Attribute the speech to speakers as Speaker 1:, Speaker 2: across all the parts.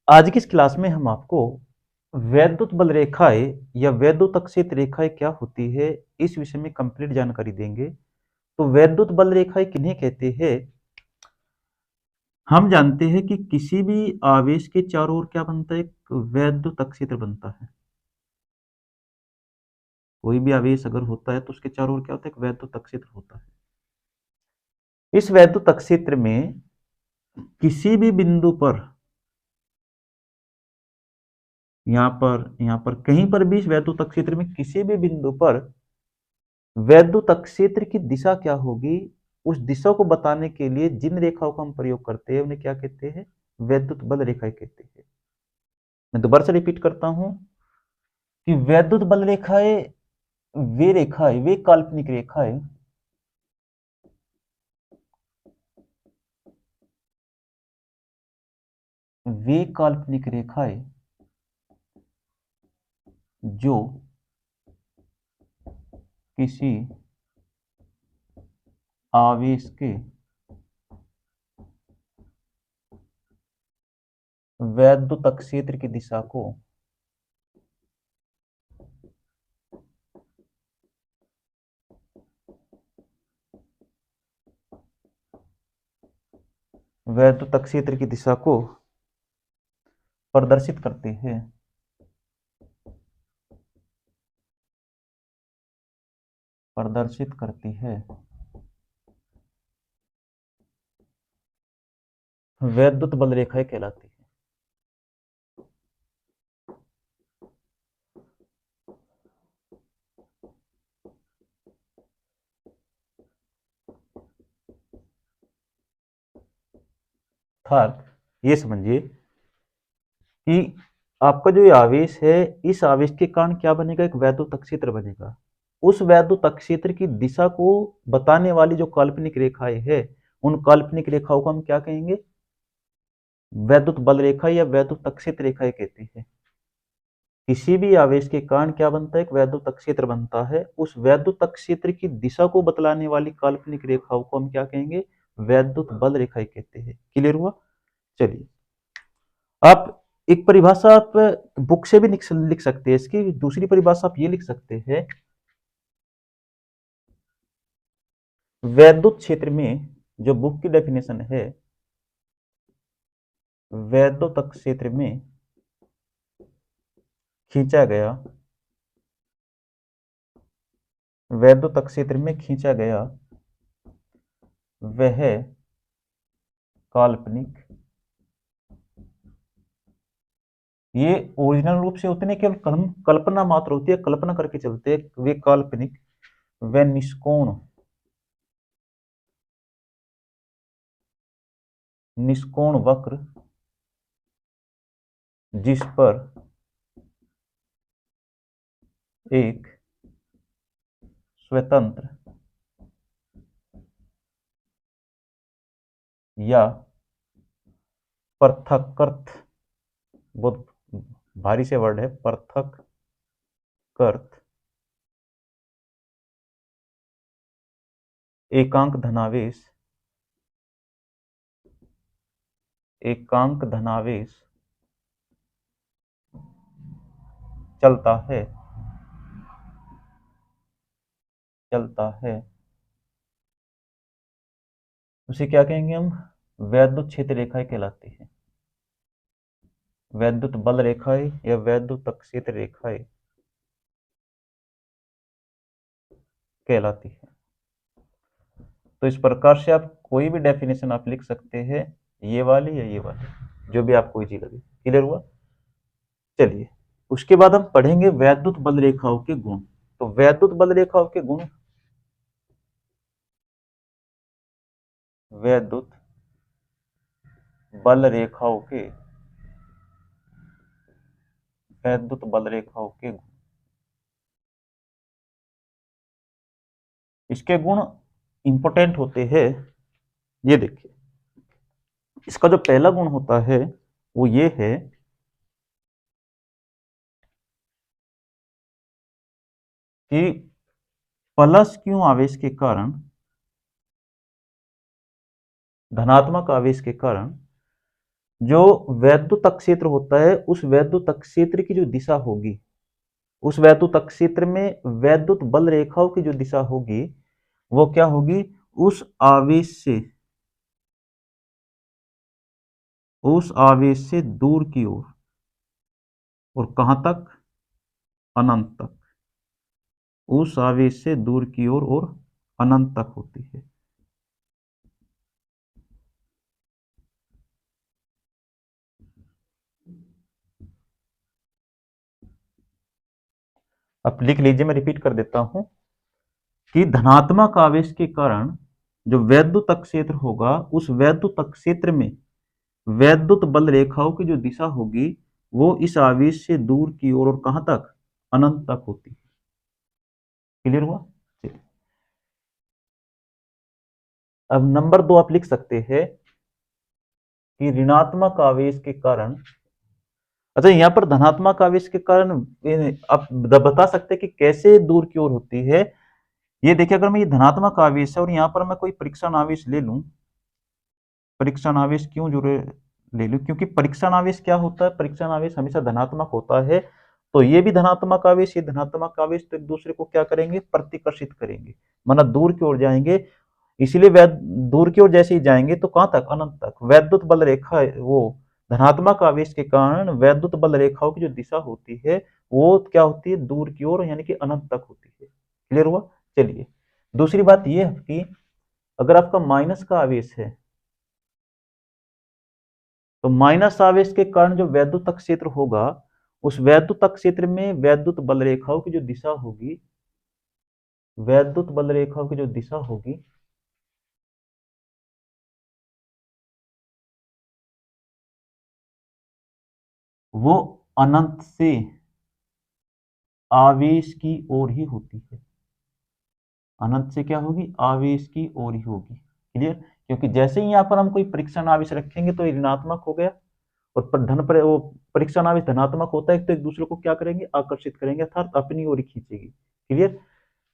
Speaker 1: आज की इस क्लास में हम आपको वैद्युत बल रेखाएं या वैद्युत रेखाएं क्या होती है इस विषय में कंप्लीट जानकारी देंगे। तो वैद्युत बल रेखाएं किन्हें कहते हैं? हम जानते हैं कि किसी भी आवेश के चारों ओर क्या बनता है? एक वैद्युत क्षेत्र बनता है। कोई भी आवेश अगर होता है तो उसके चारों ओर क्या होता है? एक वैद्युत क्षेत्र होता है। इस वैद्युत क्षेत्र में किसी भी बिंदु पर यहाँ पर कहीं पर भी इस वैद्युत क्षेत्र में किसी भी बिंदु पर वैद्युत क्षेत्र की दिशा क्या होगी, उस दिशा को बताने के लिए जिन रेखाओं का हम प्रयोग करते हैं उन्हें क्या कहते हैं? वैद्युत बल रेखाएं कहते हैं। मैं दोबारा से रिपीट करता हूं कि वैद्युत बल रेखाएं वे काल्पनिक रेखाएं वे काल्पनिक रेखाएं जो किसी आवेश के वैद्युत क्षेत्र की दिशा को वैद्युत क्षेत्र की दिशा को प्रदर्शित करते हैं। प्रदर्शित करती है वैद्युत बल रेखाएं कहलाती है। अर्थात ये समझिए कि आपका जो ये आवेश है, इस आवेश के कारण क्या बनेगा? एक वैद्युत क्षेत्र बनेगा। उस वैद्युत क्षेत्र की दिशा को बताने वाली जो काल्पनिक रेखाएं है, उन काल्पनिक रेखाओं को हम क्या कहेंगे? वैद्युत बल रेखा या वैद्युत क्षेत्र रेखाएं कहते हैं। किसी भी आवेश के कारण क्या बनता है? एक वैद्युत क्षेत्र बनता है। उस वैद्युत क्षेत्र की दिशा को बतलाने वाली काल्पनिक रेखाओं को हम क्या कहेंगे? वैद्युत बल रेखाएं कहते हैं। क्लियर हुआ? चलिए, आप एक परिभाषा आप बुक से भी लिख सकते हैं। इसकी दूसरी परिभाषा आप ये लिख सकते हैं, वैद्युत क्षेत्र में जो बुक की डेफिनेशन है, वैद्युत क्षेत्र में खींचा गया वैद्युत क्षेत्र में खींचा गया वह काल्पनिक, ये ओरिजिनल रूप से होते नहीं, केवल कल्पना मात्र होती है, कल्पना करके चलते हैं। वे काल्पनिक व निष्कोण वक्र जिस पर एक स्वतंत्र या पृथक्कृत, बहुत भारी से वर्ड है, पृथक्कृत एकांक धनावेश चलता है उसे क्या कहेंगे हम? वैद्युत क्षेत्र रेखाएं कहलाती है। वैद्युत बल रेखाएं या वैद्युत क्षेत्र रेखाएं कहलाती है। तो इस प्रकार से आप कोई भी डेफिनेशन आप लिख सकते हैं, ये वाली या ये वाली, जो भी आपको इजी लगे। क्लियर हुआ? चलिए, उसके बाद हम पढ़ेंगे वैद्युत बल रेखाओं के गुण। तो वैद्युत बल रेखाओं के गुण, वैद्युत बल रेखाओं के वैद्युत बल रेखाओं के गुण, इसके गुण इंपोर्टेंट होते हैं। ये देखिए, इसका जो पहला गुण होता है वो ये है कि प्लस क्यू आवेश के कारण, धनात्मक आवेश के कारण जो वैद्युतक क्षेत्र होता है उस वैद्युतक क्षेत्र की जो दिशा होगी, उस वैद्युतक क्षेत्र में वैद्युत बल रेखाओं की जो दिशा होगी वो क्या होगी, उस आवेश से, उस आवेश से दूर की ओर, और कहां तक, अनंत तक, उस आवेश से दूर की ओर और अनंत तक होती है। अब लिख लीजिए, मैं रिपीट कर देता हूं कि धनात्मक आवेश के कारण जो वैद्युतक क्षेत्र होगा उस वैद्युतक क्षेत्र में वैद्युत बल रेखाओं की जो दिशा होगी वो इस आवेश से दूर की ओर और कहां तक, अनंत तक होती है। क्लियर हुआ? चलिए, अब नंबर 2 आप लिख सकते हैं कि ऋणात्मक आवेश के कारण, अच्छा यहाँ पर धनात्मक आवेश के कारण आप बता सकते हैं कि कैसे दूर की ओर होती है। ये देखिए, अगर मैं ये धनात्मक आवेश है और यहाँ पर मैं कोई परीक्षण आवेश ले लूं, परीक्षण आवेश क्यों जुड़े ले लूं, क्योंकि परीक्षण आवेश क्या होता है, परीक्षण आवेश हमेशा धनात्मक होता है। तो ये भी धनात्मक आवेश, ये धनात्मक आवेश, तो एक दूसरे को क्या करेंगे, प्रतिकर्षित करेंगे, मतलब दूर की ओर जाएंगे। इसलिए दूर की ओर जैसे ही जाएंगे तो कहां तक, अनंत तक। वैद्युत बल रेखा, वो धनात्मक आवेश के कारण वैद्युत बल रेखाओं की जो दिशा होती है वो क्या होती है, दूर की ओर, यानी कि अनंत तक होती है। क्लियर हुआ? चलिए, दूसरी बात यह है कि अगर आपका माइनस का आवेश है तो माइनस आवेश के कारण जो वैद्युतक क्षेत्र होगा उस वैद्युतक क्षेत्र में वैद्युत बल रेखाओं की जो दिशा होगी, वैद्युत बल रेखाओं की जो दिशा होगी वो अनंत से आवेश की ओर ही होती है। अनंत से क्या होगी, आवेश की ओर ही होगी। क्लियर? क्योंकि जैसे ही यहाँ पर हम कोई परीक्षण आवेश रखेंगे तो ये ऋणात्मक हो गया, और वो परीक्षण आवेश धनात्मक होता है तो एक दूसरे को क्या करेंगे, आकर्षित करेंगे, अर्थात अपनी ओर खींचेगी। क्लियर?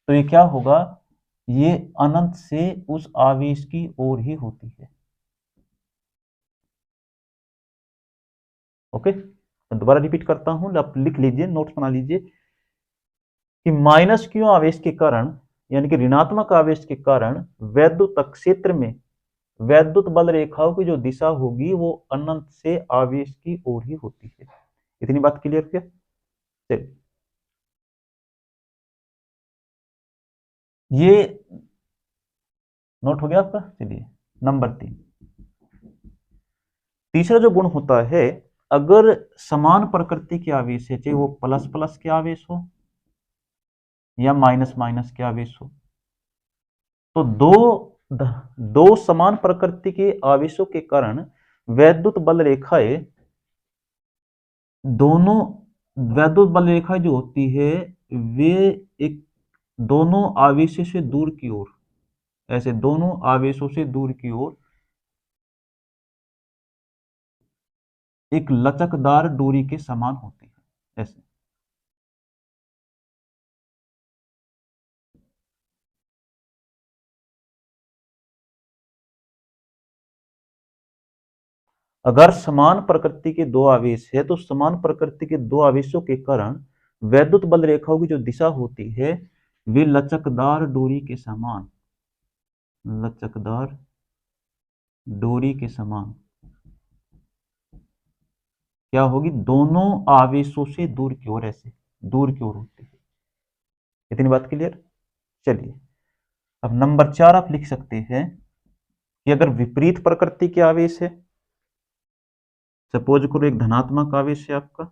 Speaker 1: तो ये क्या होगा, ये अनंत से उस आवेश की ओर ही होती है। ओके, मैं दोबारा रिपीट करता हूं, आप लिख लीजिए, नोट्स बना लीजिए कि माइनस क्यू आवेश के कारण, यानी कि ऋणात्मक आवेश के कारण वैद्युत क्षेत्र में वैद्युत बल रेखाओं की जो दिशा होगी वो अनंत से आवेश की ओर ही होती है। इतनी बात क्लियर क्या? चलिए, ये नोट हो गया आपका। चलिए, नंबर 3, तीसरा जो गुण होता है, अगर समान प्रकृति के आवेश है, चाहे वो प्लस प्लस के आवेश हो या माइनस माइनस के आवेश हो, तो दो समान प्रकृति के आवेशों के कारण वैद्युत बल रेखाएं, दोनों वैद्युत बल रेखाएं जो होती है वे एक दोनों आवेशों से दूर की ओर, ऐसे दोनों आवेशों से दूर की ओर एक लचकदार डोरी के समान होती है। ऐसे अगर समान प्रकृति के दो आवेश है तो समान प्रकृति के दो आवेशों के कारण वैद्युत बल रेखाओं की जो दिशा होती है वे लचकदार डोरी के समान, लचकदार डोरी के समान क्या होगी, दोनों आवेशों से दूर की ओर, ऐसे दूर की ओर होती है। इतनी बात क्लियर? चलिए, अब नंबर 4 आप लिख सकते हैं कि अगर विपरीत प्रकृति के आवेश है, सपोज करो एक धनात्मक आवेश है आपका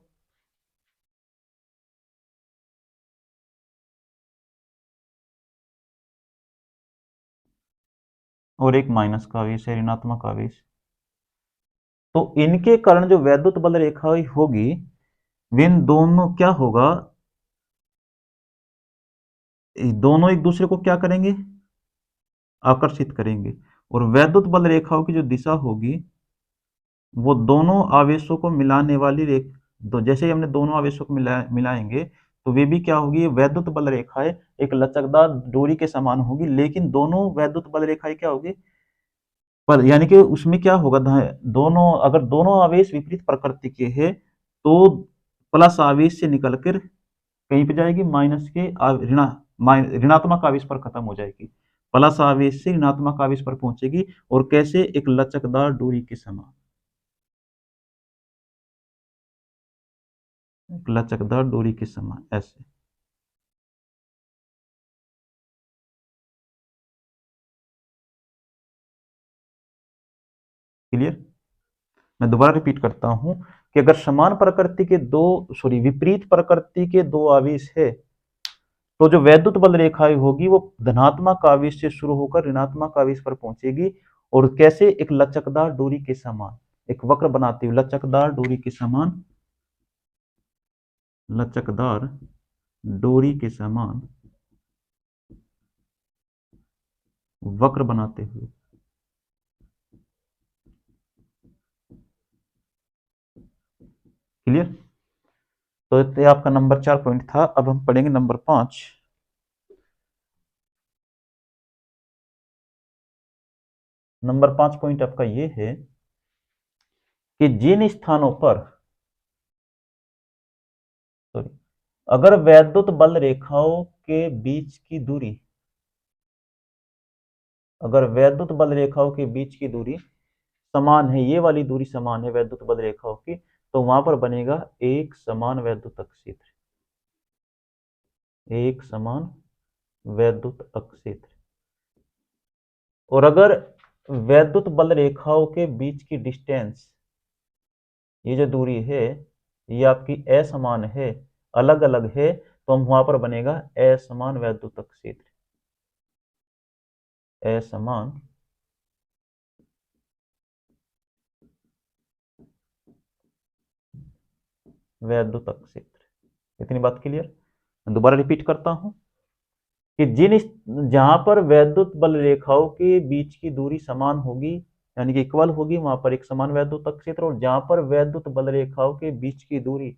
Speaker 1: और एक माइनस का आवेश है, ऋणात्मक आवेश, तो इनके कारण जो वैद्युत बल रेखा होगी इन दोनों क्या होगा, दोनों एक दूसरे को क्या करेंगे, आकर्षित करेंगे, और वैद्युत बल रेखाओं की जो दिशा होगी वो दोनों आवेशों को मिलाने वाली जैसे ही हमने दोनों आवेशों को मिलाएंगे तो वे भी क्या होगी, वैद्युत बल रेखाएं एक लचकदार डोरी के समान होगी, लेकिन दोनों वैद्युत बल रेखाएं क्या होगी, पर यानी कि उसमें क्या होगा, दोनों, अगर दोनों आवेश विपरीत प्रकृति के हैं तो प्लस आवेश से निकलकर कहीं पे जाएगी, माइनस के ऋणात्मक आवेश पर खत्म हो जाएगी, प्लस आवेश से ऋणात्मक आवेश पर पहुंचेगी। और कैसे, एक लचकदार डोरी के समान, एक लचकदार डोरी के समान ऐसे। क्लियर? मैं दोबारा रिपीट करता हूं कि अगर समान प्रकृति के दो, सॉरी, विपरीत प्रकृति के दो आवेश है तो जो वैद्युत बल रेखाएं होगी वो धनात्मक आवेश से शुरू होकर ऋणात्मक आवेश पर पहुंचेगी। और कैसे, एक लचकदार डोरी के समान, एक वक्र बनाती हुई लचकदार डोरी के समान, लचकदार डोरी के समान वक्र बनाते हुए। क्लियर? तो ये आपका नंबर 4 पॉइंट था। अब हम पढ़ेंगे नंबर 5। नंबर 5 पॉइंट आपका ये है कि जिन स्थानों पर, सॉरी, अगर वैद्युत बल रेखाओं के बीच की दूरी, अगर वैद्युत बल रेखाओं के बीच की दूरी समान है, ये वाली दूरी समान है वैद्युत बल रेखाओं की, तो वहां पर बनेगा एक समान वैद्युत क्षेत्र, एक समान वैद्युत क्षेत्र। और अगर वैद्युत बल रेखाओं के बीच की डिस्टेंस, ये जो दूरी है, ये आपकी असमान है, अलग अलग है, तो हम वहां पर बनेगा असमान वैद्युत क्षेत्र, असमान वैद्युत क्षेत्र। इतनी बात क्लियर? मैं दोबारा रिपीट करता हूं कि जहां पर वैद्युत बल रेखाओं के बीच की दूरी समान होगी, यानी कि इक्वल होगी, वहां पर एक समान वैद्युत क्षेत्र। और जहां पर वैद्युत बल रेखाओं के बीच की दूरी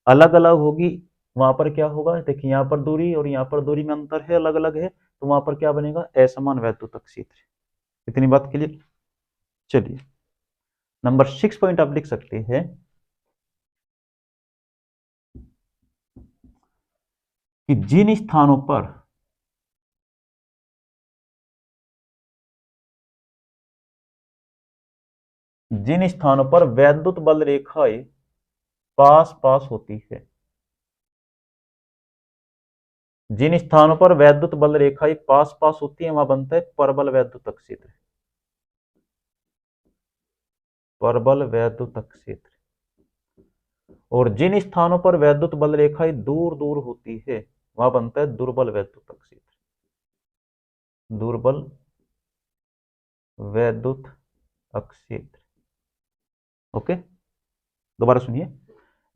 Speaker 1: अलग अलग होगी, वहां पर क्या होगा, देखिए यहाँ पर दूरी और यहाँ पर दूरी में अंतर है, अलग अलग है, तो वहां पर क्या बनेगा, असमान वैद्युत क्षेत्र। इतनी बात क्लियर? चलिए, नंबर 6 पॉइंट आप लिख सकते हैं कि जिन स्थानों पर, जिन स्थानों पर वैद्युत बल रेखाएं पास पास होती है, जिन स्थानों पर वैद्युत बल रेखाएं पास पास होती है, वहां बनता है परबल वैद्युत क्षेत्र, परबल वैद्युत क्षेत्र। और जिन स्थानों पर वैद्युत बल रेखाएं दूर दूर होती है, वहां बनता है दुर्बल वैद्युत क्षेत्र, दुर्बल वैद्युत क्षेत्र। ओके, दोबारा सुनिए,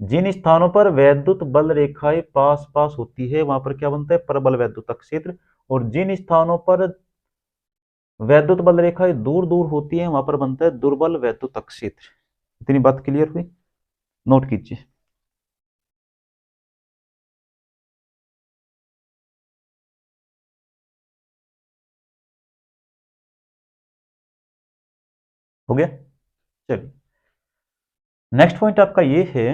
Speaker 1: जिन स्थानों पर वैद्युत बल रेखाएं पास पास होती है, वहां पर क्या बनता है, प्रबल वैद्युत क्षेत्र। और जिन स्थानों पर वैद्युत बल रेखाएं दूर दूर होती है, वहां पर बनता है दुर्बल वैद्युत क्षेत्र। इतनी बात क्लियर हुई? नोट कीजिए। हो गया? चलिए, नेक्स्ट पॉइंट आपका ये है,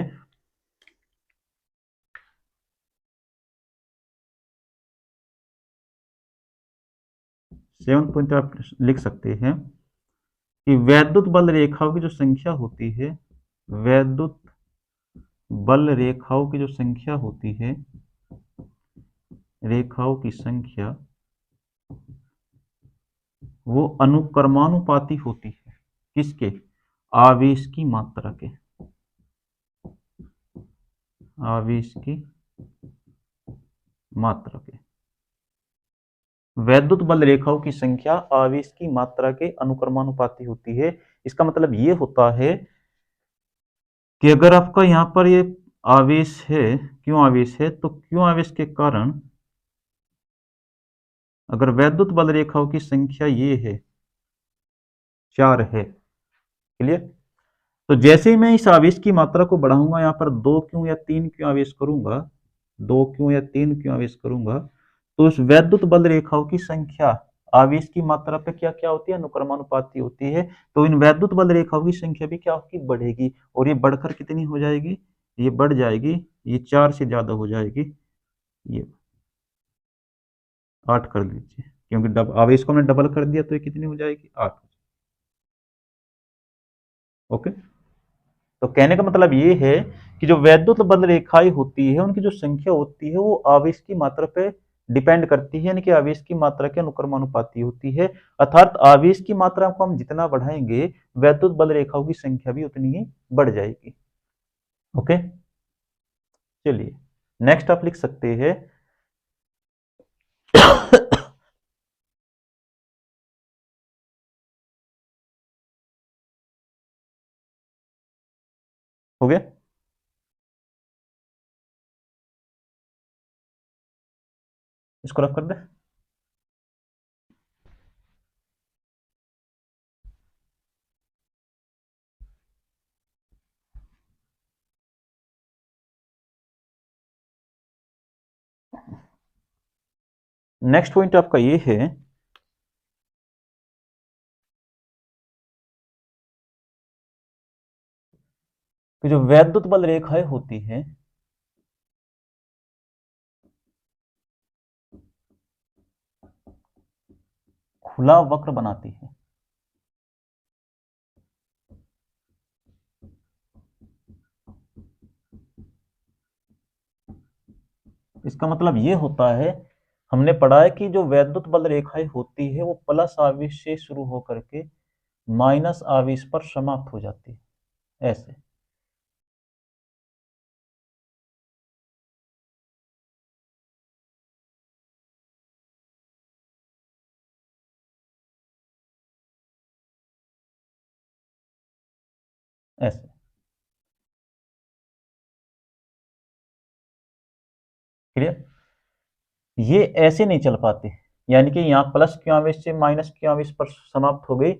Speaker 1: 7 पॉइंट आप लिख सकते हैं कि वैद्युत बल रेखाओं की जो संख्या होती है, वैद्युत बल रेखाओं की जो संख्या होती है, रेखाओं की संख्या वो अनुक्रमानुपाती होती है, किसके, आवेश की मात्रा के, आवेश की मात्रा के। वैद्युत बल रेखाओं की संख्या आवेश की मात्रा के अनुक्रमानुपाती होती है। इसका मतलब ये होता है कि अगर आपका यहां पर ये आवेश है, क्यों आवेश है, तो क्यों आवेश के कारण अगर वैद्युत बल रेखाओं की संख्या ये है, 4 है, क्लियर, तो जैसे ही मैं इस आवेश की मात्रा को बढ़ाऊंगा, यहाँ पर 2 क्यों या 3 क्यों आवेश करूंगा, 2 क्यों या 3 क्यों आवेश करूंगा, तो उस वैद्युत बल रेखाओं की संख्या आवेश की मात्रा पे क्या क्या होती है, अनुक्रमानुपाती होती है। तो इन वैद्युत बल रेखाओं की संख्या भी क्या होगी, बढ़ेगी, और ये बढ़कर कितनी हो जाएगी, ये बढ़ जाएगी, ये 4 से ज्यादा हो जाएगी, ये 8 कर दीजिए, क्योंकि आवेश को हमने डबल कर दिया, तो ये कितनी हो जाएगी, 8। ओके, तो कहने का मतलब ये है कि जो वैद्युत बल रेखाएं होती है उनकी जो संख्या होती है वो आवेश की मात्रा पे डिपेंड करती है, यानी कि आवेश की मात्रा के अनुक्रमानुपाती होती है। अर्थात आवेश की मात्रा को हम जितना बढ़ाएंगे वैद्युत बल रेखाओं की संख्या भी उतनी ही बढ़ जाएगी। ओके, चलिए नेक्स्ट आप लिख सकते हैं हो गया। इसको रफ कर दे। नेक्स्ट पॉइंट आपका ये है कि जो वैद्युत बल रेखाएं होती है खुला वक्र बनाती है। इसका मतलब ये होता है, हमने पढ़ा है कि जो वैद्युत बल रेखाएं होती है वो प्लस आवेश से शुरू होकर के माइनस आवेश पर समाप्त हो जाती है, ऐसे। ऐसे क्लियर, ये ऐसे नहीं चल पाते, यानी कि यहाँ प्लस क्यू आवेश से माइनस क्यू आवेश पर समाप्त हो गई,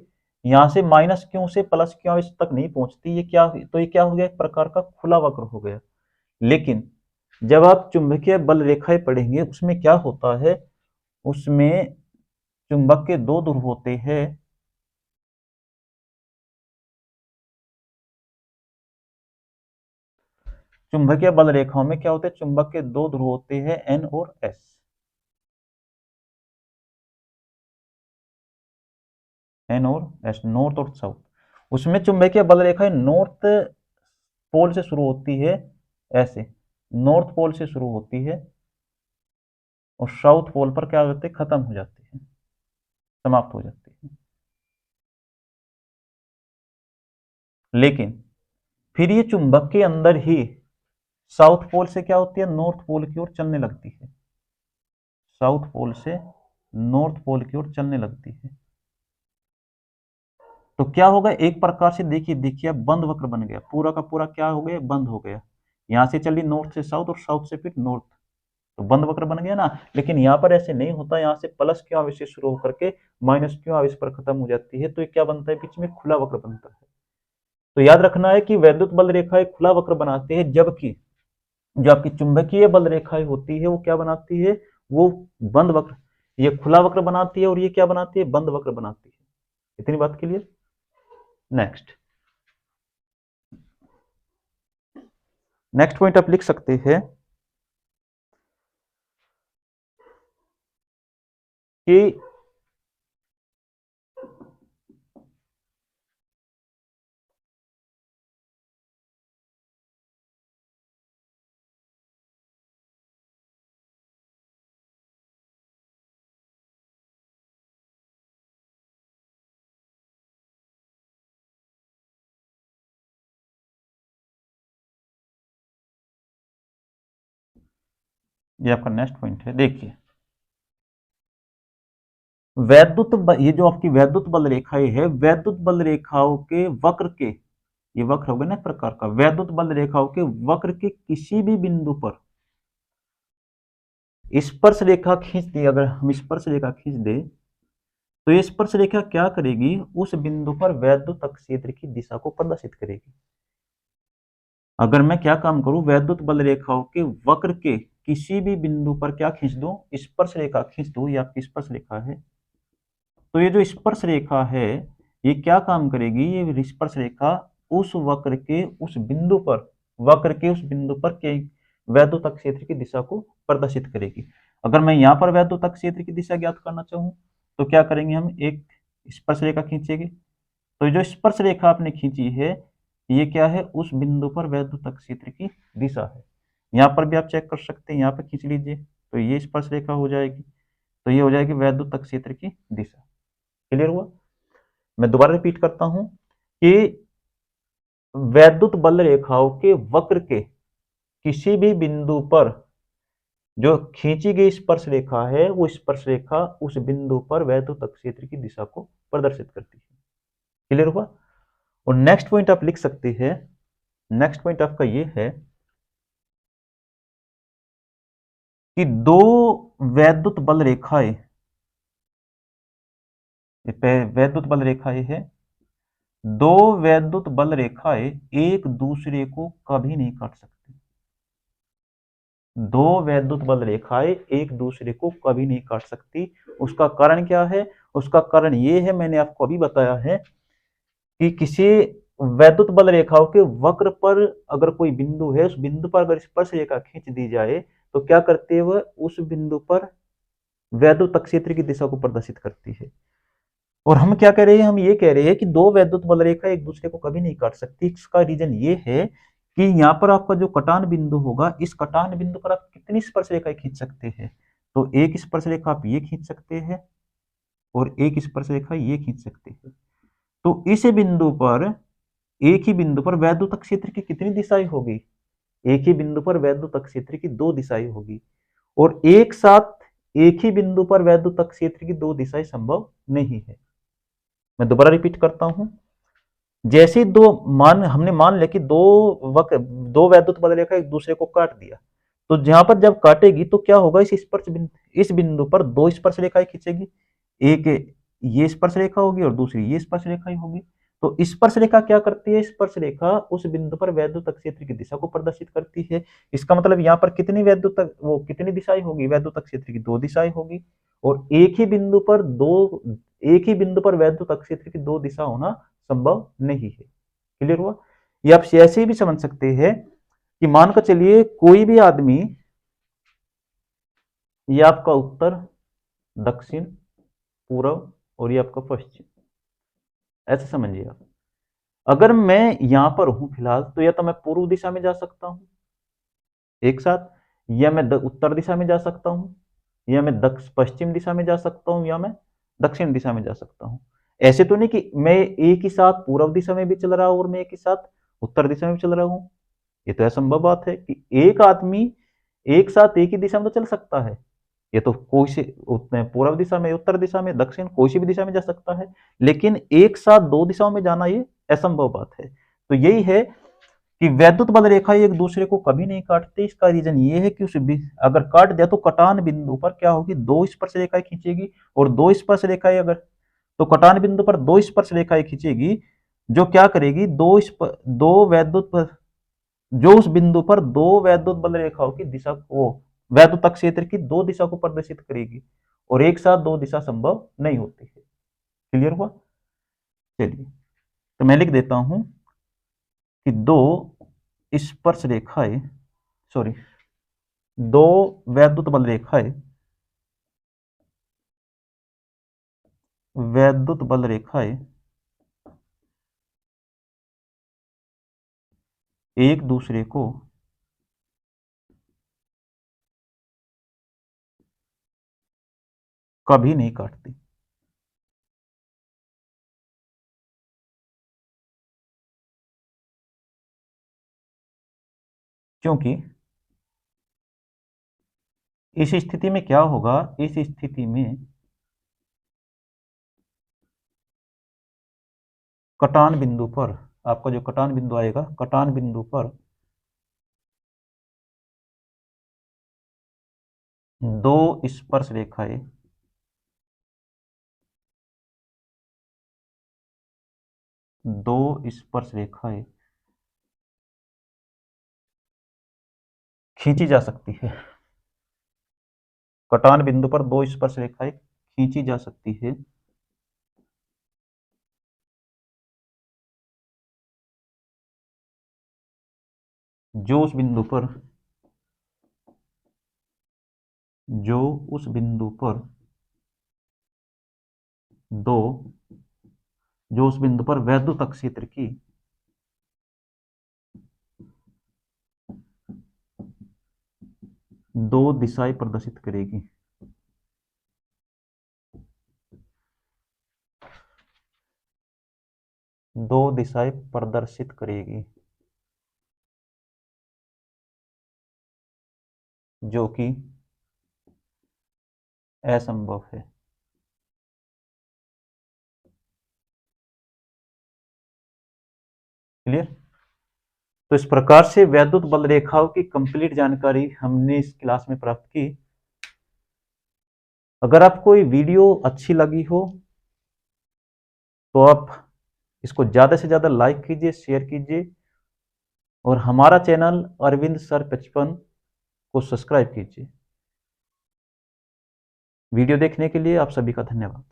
Speaker 1: यहाँ से माइनस क्यू से प्लस क्यू आवेश तक नहीं पहुंचती, ये क्या, तो ये क्या हो गया, एक प्रकार का खुला वक्र हो गया। लेकिन जब आप चुंबकीय बल रेखाएं पढ़ेंगे उसमें क्या होता है, उसमें चुंबक के दो ध्रुव होते हैं, चुंबकीय बल रेखाओं में क्या होते हैं, चुंबक के दो ध्रुव होते हैं, एन और एस। एन और एस, नॉर्थ और साउथ। उसमें चुंबकीय बल रेखाएं नॉर्थ पोल से शुरू होती है, ऐसे नॉर्थ पोल से शुरू होती है और साउथ पोल पर क्या हो जाती है, खत्म हो जाती है, समाप्त हो जाती है। लेकिन फिर ये चुंबक के अंदर ही साउथ पोल से क्या होती है, नॉर्थ पोल की ओर चलने लगती है, साउथ पोल से नॉर्थ पोल की ओर चलने लगती है। तो क्या होगा, एक प्रकार से देखिए देखिए बंद वक्र बन गया, पूरा का पूरा क्या हो गया, बंद हो गया। यहां से चली नॉर्थ से साउथ और साउथ से फिर नॉर्थ, तो बंद वक्र बन गया ना। लेकिन यहाँ पर ऐसे नहीं होता, यहाँ से प्लस क्यों आवेश से शुरू होकर के माइनस क्यों आवेश पर खत्म हो जाती है, तो ये क्या बनता है, बीच में खुला वक्र बनता है। तो याद रखना है कि वैद्युत बल रेखाएं खुला वक्र बनाते हैं, जबकि जो आपकी चुंबकीय बल रेखाएं होती है वो क्या बनाती है, वो बंद वक्र, ये खुला वक्र बनाती है और ये क्या बनाती है, बंद वक्र बनाती है। इतनी बात क्लियर। नेक्स्ट, नेक्स्ट पॉइंट आप लिख सकते हैं कि ये आपका नेक्स्ट पॉइंट है, देखिए ये जो आपकी वैद्युत बल रेखाएं है, वैद्युत बल रेखाओं के वक्र के, ये वक्र हो गया ना एक प्रकार का, वैद्युत बल रेखाओं के वक्र के किसी भी बिंदु पर स्पर्श रेखा खींच दी, अगर हम स्पर्श रेखा खींच दे तो ये स्पर्श रेखा क्या करेगी, उस बिंदु पर वैद्युत क्षेत्र की दिशा को प्रदर्शित करेगी। अगर मैं क्या काम करूं, वैद्युत बल रेखाओं के वक्र के किसी भी बिंदु पर क्या खींच दूं, स्पर्श रेखा खींच दूं, ये आपकी स्पर्श रेखा है, तो ये जो स्पर्श रेखा है ये क्या काम करेगी, ये स्पर्श रेखा उस वक्र के उस बिंदु पर, वक्र के उस बिंदु पर के वैद्युतक क्षेत्र की दिशा को प्रदर्शित करेगी। अगर मैं यहाँ पर वैद्युतक क्षेत्र की दिशा ज्ञात करना चाहूँ तो क्या करेंगे, हम एक स्पर्श रेखा खींचेंगे। तो जो स्पर्श रेखा आपने खींची है ये क्या है, उस बिंदु पर वैद्युतक क्षेत्र की दिशा है। यहाँ पर भी आप चेक कर सकते हैं, यहाँ पर खींच लीजिए तो ये स्पर्श रेखा हो जाएगी, तो ये हो जाएगी वैद्युतक क्षेत्र की दिशा। क्लियर हुआ? मैं दोबारा रिपीट करता हूं कि वैद्युत बल रेखाओं के वक्र के किसी भी बिंदु पर जो खींची गई स्पर्श रेखा है वो स्पर्श रेखा उस बिंदु पर वैद्युतक क्षेत्र की दिशा को प्रदर्शित करती है। क्लियर हुआ? और नेक्स्ट पॉइंट आप लिख सकते हैं, नेक्स्ट पॉइंट आपका ये है कि दो वैद्युत बल रेखाएं, वैद्युत बल रेखाएं है, दो वैद्युत बल रेखाएं एक दूसरे को कभी नहीं काट सकती। दो वैद्युत बल रेखाएं एक दूसरे को कभी नहीं काट सकती। उसका कारण क्या है? उसका कारण ये है, मैंने आपको अभी बताया है कि किसी वैद्युत बल रेखाओं के वक्र पर अगर कोई बिंदु है, उस बिंदु पर अगर स्पर्श रेखा खींच दी जाए तो क्या करती है, वह उस बिंदु पर वैद्युत क्षेत्र की दिशा को प्रदर्शित करती है। और हम क्या कह रहे हैं, हम ये कह रहे हैं कि दो वैद्युत बल रेखा एक दूसरे को कभी नहीं काट सकती। इसका रीजन ये है कि यहाँ पर आपका जो कटान बिंदु होगा, इस कटान बिंदु पर आप कितनी स्पर्श रेखाएं खींच सकते हैं, तो एक स्पर्श रेखा आप ये खींच सकते हैं और एक स्पर्श रेखा ये खींच सकते हैं। तो इस बिंदु पर, एक ही बिंदु पर वैद्युत क्षेत्र की कितनी दिशाएं होगी, एक ही बिंदु पर वैद्युत क्षेत्र की दो दिशाएं होगी। और एक साथ एक ही बिंदु पर वैद्युत क्षेत्र की दो दिशाएं संभव नहीं है। मैं दोबारा रिपीट करता हूं, जैसे दो हमने मान लिया कि दो वैद्युत बल रेखा एक दूसरे को काट दिया, तो जहां पर जब काटेगी तो क्या होगा, इस बिंदु पर दो स्पर्श रेखाएं खींचेगी, एक ये स्पर्श रेखा होगी और दूसरी ये स्पर्श रेखा ही होगी। तो स्पर्श रेखा क्या करती है, स्पर्श रेखा उस बिंदु पर वैद्युत क्षेत्र की दिशा को प्रदर्शित करती है। इसका मतलब यहाँ पर कितनी दिशाएं होगी, वैद्युत क्षेत्र की दो दिशाएं होगी। और एक ही बिंदु पर वैद्युत क्षेत्र की दो दिशा होना संभव नहीं है। क्लियर हुआ? ये आप ऐसे भी समझ सकते हैं कि मानकर चलिए कोई भी आदमी, ये आपका उत्तर, दक्षिण, पूर्व और ये आपका पश्चिम, ऐसे समझिए आप। अगर मैं यहां पर हूं फिलहाल तो या तो मैं पूर्व दिशा में जा सकता हूं एक साथ, या मैं उत्तर दिशा में जा सकता हूं, या मैं पश्चिम दिशा में जा सकता हूं, या मैं दक्षिण दिशा में जा सकता हूं। ऐसे तो नहीं कि मैं एक ही साथ पूर्व दिशा में भी चल रहा हूं और मैं एक ही साथ उत्तर दिशा में भी चल रहा हूं। ये तो असंभव बात है कि एक आदमी एक साथ एक ही दिशा में तो चल सकता है। ये तो कोई से पूर्व दिशा में, उत्तर दिशा में, दक्षिण, कोई सी भी दिशा में जा सकता है, लेकिन एक साथ दो दिशाओं में जाना ये असंभव बात है। तो यही है कि वैद्युत बल रेखा एक दूसरे को कभी नहीं काटती। इसका रीजन ये है कि अगर काट दिया तो कटान बिंदु पर क्या होगी, दो स्पर्श रेखाएं खींचेगी। और दो स्पर्श रेखाएं अगर, तो कटान बिंदु पर दो स्पर्श रेखाएं खींचेगी जो क्या करेगी, दो वैद्युत, जो उस बिंदु पर दो वैद्युत बल रेखाओं की दिशा को, वैद्युत क्षेत्र की दो दिशा को प्रदर्शित करेगी। और एक साथ दो दिशा संभव नहीं होती है। क्लियर हुआ? चलिए तो मैं लिख देता हूं कि दो स्पर्श रेखाएं, सॉरी, दो वैद्युत बल रेखाएं, वैद्युत बल रेखाएं एक दूसरे को कभी नहीं काटती। क्योंकि इस स्थिति में क्या होगा, इस स्थिति में कटान बिंदु पर, आपका जो कटान बिंदु आएगा, कटान बिंदु पर दो स्पर्श रेखाएं दो स्पर्श रेखाएं खींची जा सकती है। कटान बिंदु पर दो स्पर्श रेखाएं खींची जा सकती है जो उस बिंदु पर दो जो उस बिंदु पर वैद्युत क्षेत्र की दो दिशाएं प्रदर्शित करेगी। दो दिशाएं प्रदर्शित करेगी, जो कि असंभव है। क्लियर? तो इस प्रकार से वैद्युत बल रेखाओं की कंप्लीट जानकारी हमने इस क्लास में प्राप्त की। अगर आपको ये वीडियो अच्छी लगी हो तो आप इसको ज़्यादा से ज़्यादा लाइक कीजिए, शेयर कीजिए और हमारा चैनल अरविंद सर 55 को सब्सक्राइब कीजिए। वीडियो देखने के लिए आप सभी का धन्यवाद।